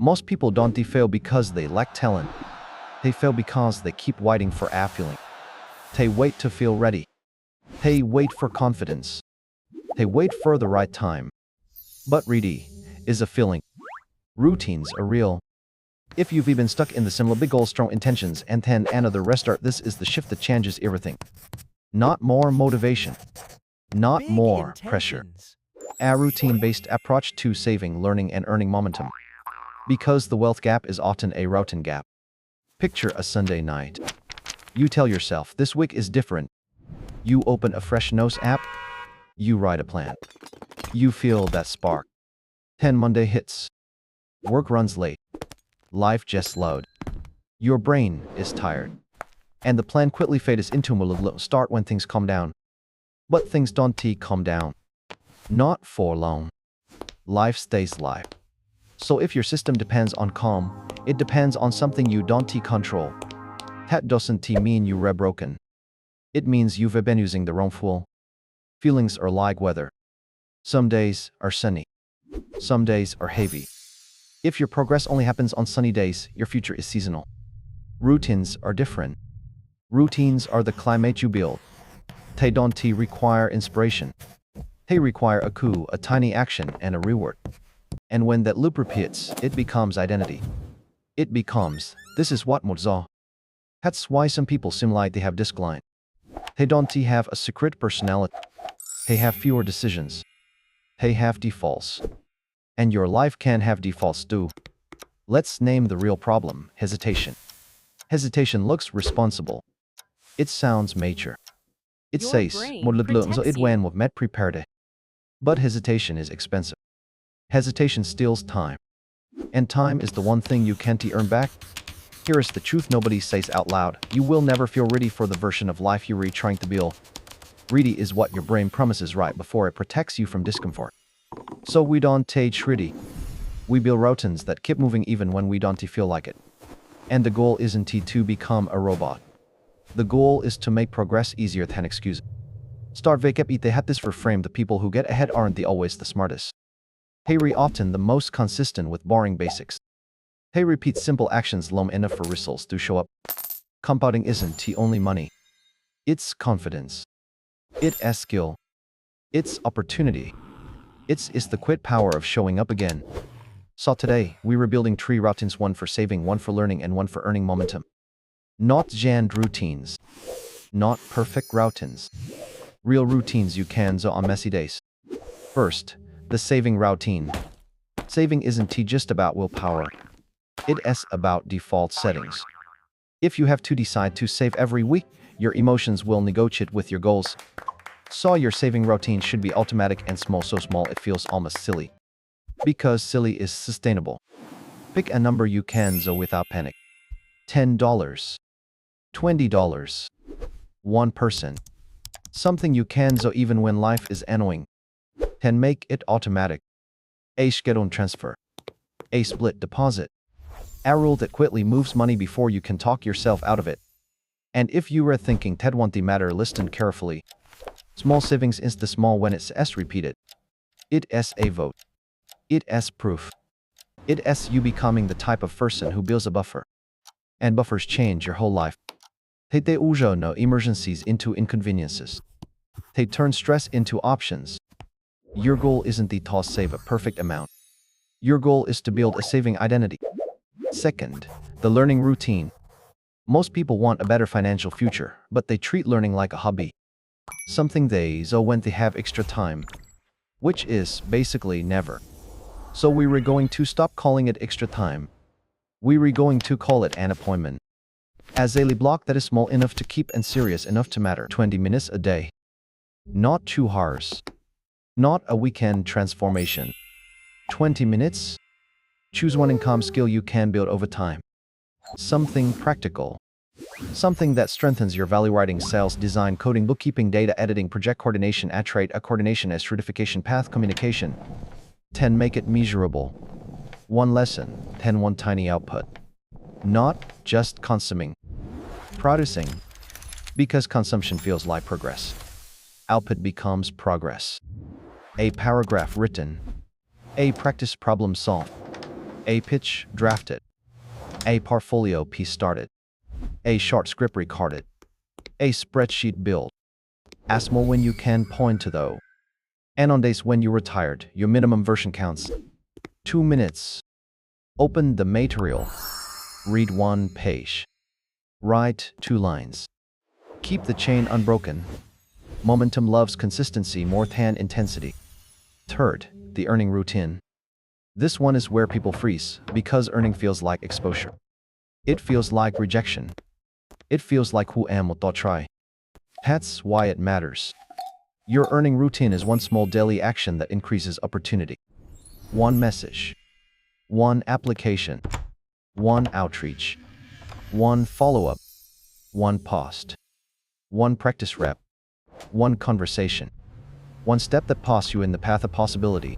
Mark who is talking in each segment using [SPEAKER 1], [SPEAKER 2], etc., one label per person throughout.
[SPEAKER 1] Most people don't fail because they lack talent. They fail because they keep waiting for a feeling. They wait to feel ready. They wait for confidence. They wait for the right time. But ready is a feeling. Routines are real. If you've been stuck in the similar big goals, strong intentions, and then another restart, this is the shift that changes everything. Not more motivation. Not
[SPEAKER 2] Big
[SPEAKER 1] more pressure.
[SPEAKER 2] intentions.
[SPEAKER 1] A routine-based approach to saving, learning, and earning momentum. Because the wealth gap is often a routine gap. Picture a Sunday night. You tell yourself, this week is different. You open a fresh notes app. You write a plan. You feel that spark. Then Monday hits. Work runs late. Life just slowed. Your brain is tired. And the plan quickly fades into a little start when things calm down. But things don't calm down. Not for long. Life stays life. So if your system depends on calm, it depends on something you don't control. That doesn't mean you're broken. It means you've been using the wrong fuel. Feelings are like weather. Some days are sunny. Some days are heavy. If your progress only happens on sunny days, your future is seasonal. Routines are different. Routines are the climate you build. They don't require inspiration. They require a cue, a tiny action, and a reward. And when that loop repeats, it becomes identity. It becomes, this is what mozo. That's why some people seem like they have discline. They don't have a secret personality. They have fewer decisions. They have defaults. And your life can have defaults too. Let's name the real problem, hesitation. Hesitation looks responsible. It sounds mature. It
[SPEAKER 2] Your
[SPEAKER 1] says,
[SPEAKER 2] brain
[SPEAKER 1] một lực lượng do
[SPEAKER 2] protects
[SPEAKER 1] it
[SPEAKER 2] you.
[SPEAKER 1] when with met prepared. But hesitation is expensive. Hesitation steals time. And time is the one thing you can't earn back. Here is the truth nobody says out loud. You will never feel ready for the version of life you're trying to build. Ready is what your brain promises right before it protects you from discomfort. So we don't take ready. We build routines that keep moving even when we don't feel like it. And the goal isn't to become a robot. The goal is to make progress easier than excuse. Start wake up they had this reframe, the people who get ahead aren't always the smartest. They are often the most consistent with boring basics. They repeat simple actions long enough for results to show up. Compounding isn't only money. It's confidence. It's skill. It's opportunity. It's the quit power of showing up again. So today, we're building 3 routines, one for saving, one for learning, and one for earning momentum. Not janned routines. Not perfect routines. Real routines you can do on messy days. First, the saving routine. Saving isn't just about willpower. It's about default settings. If you have to decide to save every week, your emotions will negotiate with your goals. So your saving routine should be automatic and small, so small it feels almost silly. Because silly is sustainable. Pick a number you can do without panic. $10, $20, 1%. Something you can do even when life is annoying. Then make it automatic. A scheduled transfer. A split deposit. A rule that quickly moves money before you can talk yourself out of it. And if you are thinking that won't matter, listen carefully. Small savings is the small when it's repeated. It's a vote. It's proof. It's you becoming the type of person who builds a buffer. And buffers change your whole life. They usually no emergencies into inconveniences. They turn stress into options. Your goal isn't to save a perfect amount. Your goal is to build a saving identity. Second, the learning routine. Most people want a better financial future, but they treat learning like a hobby. Something they do when they have extra time. Which is basically never. So we were going to stop calling it extra time. We were going to call it an appointment. A daily block that is small enough to keep and serious enough to matter. 20 minutes a day. Not 2 hours. Not a weekend transformation. 20 minutes. Choose one income skill you can build over time. Something practical. Something that strengthens your value: writing, sales, design, coding, bookkeeping, data editing, project coordination, trade, coordination, certification, path communication. 10. Make it measurable. 1 lesson, 10 one tiny output. Not just consuming. Producing. Because consumption feels like progress. Output becomes progress. A paragraph written. A practice problem solved. A pitch drafted. A portfolio piece started. A short script recorded. A spreadsheet built. As small when you can point to though. And on days when you're tired, your minimum version counts. 2 minutes. Open the material. Read 1 page. Write 2 lines. Keep the chain unbroken. Momentum loves consistency more than intensity. Third, the earning routine. This one is where people freeze because earning feels like exposure. It feels like rejection. It feels like who am I try. That's why it matters. Your earning routine is one small daily action that increases opportunity. 1 message. 1 application. 1 outreach. 1 follow-up. 1 post. 1 practice rep. 1 conversation. 1 step that puts you in the path of possibility.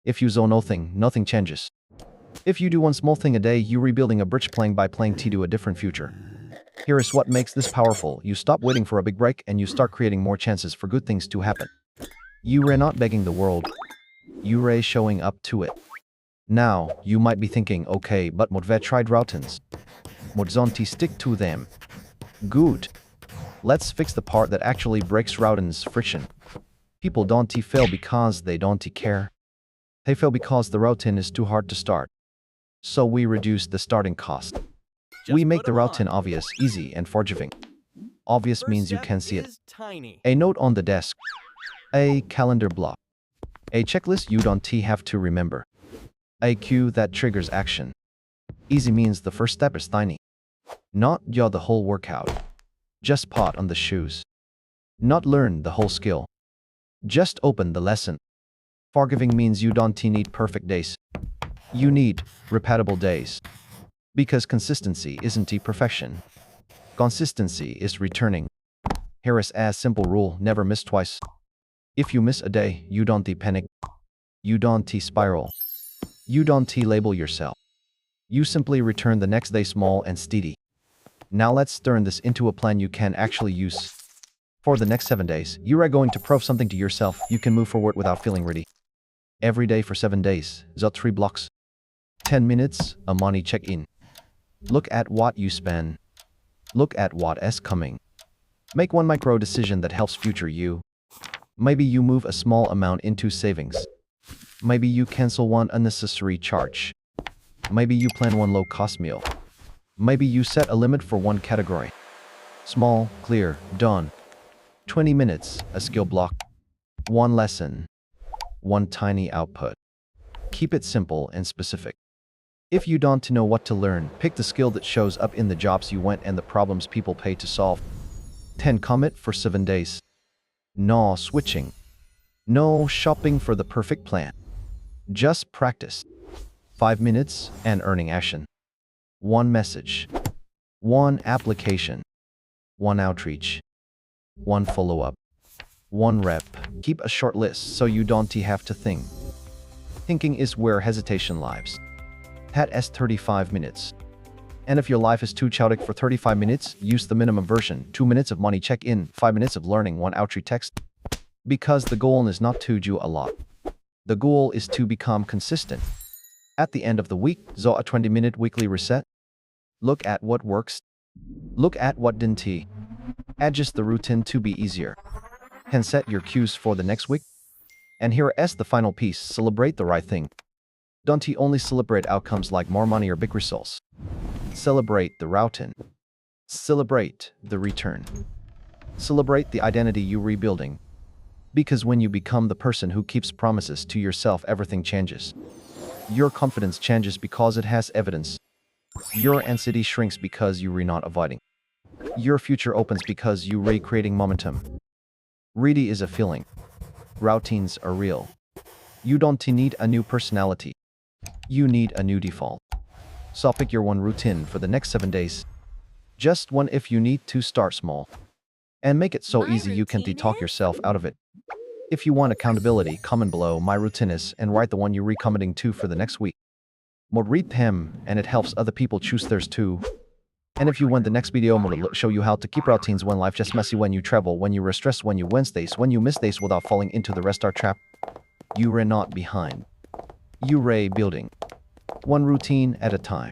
[SPEAKER 1] If you do nothing, nothing changes. If you do one small thing a day, you're rebuilding a bridge plank by plank to a different future. Here is what makes this powerful. You stop waiting for a big break and you start creating more chances for good things to happen. You are not begging the world. You are showing up to it. Now, you might be thinking, okay, but Modve tried routines. Modzonti stick to them. Good. Let's fix the part that actually breaks routines friction. People don't fail because they don't care. They fail because the routine is too hard to start. So we reduce the starting cost. We make the routine obvious, easy, and forgiving. Obvious means you can see it. A note on the desk. A calendar block. A checklist you don't have to remember. A cue that triggers action. Easy means the first step is tiny. Not yaw the whole workout. Just pot on the shoes. Not learn the whole skill. Just open the lesson. Forgiving means you don't need perfect days. You need repeatable days. Because consistency isn't perfection. Consistency is returning. Here is a simple rule, never miss twice. If you miss a day, you don't panic. You don't spiral. You don't label yourself. You simply return the next day small and steady. Now let's turn this into a plan you can actually use. For the next 7 days, you are going to prove something to yourself. You can move forward without feeling ready. Every day for 7 days, so 3 blocks. 10 minutes, a money check-in. Look at what you spend. Look at what is coming. Make one micro decision that helps future you. Maybe you move a small amount into savings. Maybe you cancel one unnecessary charge. Maybe you plan one low-cost meal. Maybe you set a limit for one category. Small, clear, done. 20 minutes, a skill block. 1 lesson. 1 tiny output. Keep it simple and specific. If you don't know what to learn, pick the skill that shows up in the jobs you want and the problems people pay to solve. 10 commit for 7 days. No switching. No shopping for the perfect plan. Just practice. 5 minutes and earning action. 1 message. 1 application. 1 outreach. 1 follow-up. 1 rep. Keep a short list so you don't have to think. Thinking is where hesitation lives. That is 35 minutes. And if your life is too chaotic for 35 minutes, use the minimum version. 2 minutes of money check-in, 5 minutes of learning, 1 outreach text. Because the goal is not to do a lot. The goal is to become consistent. At the end of the week, so a 20-minute weekly reset. Look at what works. Look at what didn't. Adjust the routine to be easier. And set your cues for the next week. And here is the final piece, celebrate the right thing. Don't only celebrate outcomes like more money or big results. Celebrate the routine. Celebrate the return. Celebrate the identity you're rebuilding. Because when you become the person who keeps promises to yourself, everything changes. Your confidence changes because it has evidence. Your anxiety shrinks because you're not avoiding. Your future opens because you're recreating momentum. Ready is a feeling. Routines are real. You don't need a new personality. You need a new default. So pick your one routine for the next 7 days. Just one if you need to start small. And make it so easy you can talk yourself out of it. If you want accountability, comment below my routine is and write the one you're recommitting to for the next week. More read them and it helps other people choose theirs too. And if you want the next video, I'll show you how to keep routines when life just messy, when you travel, when you're stressed, when you Wednesdays, when you miss days without falling into the restart trap. You're not behind. You're building. one routine at a time.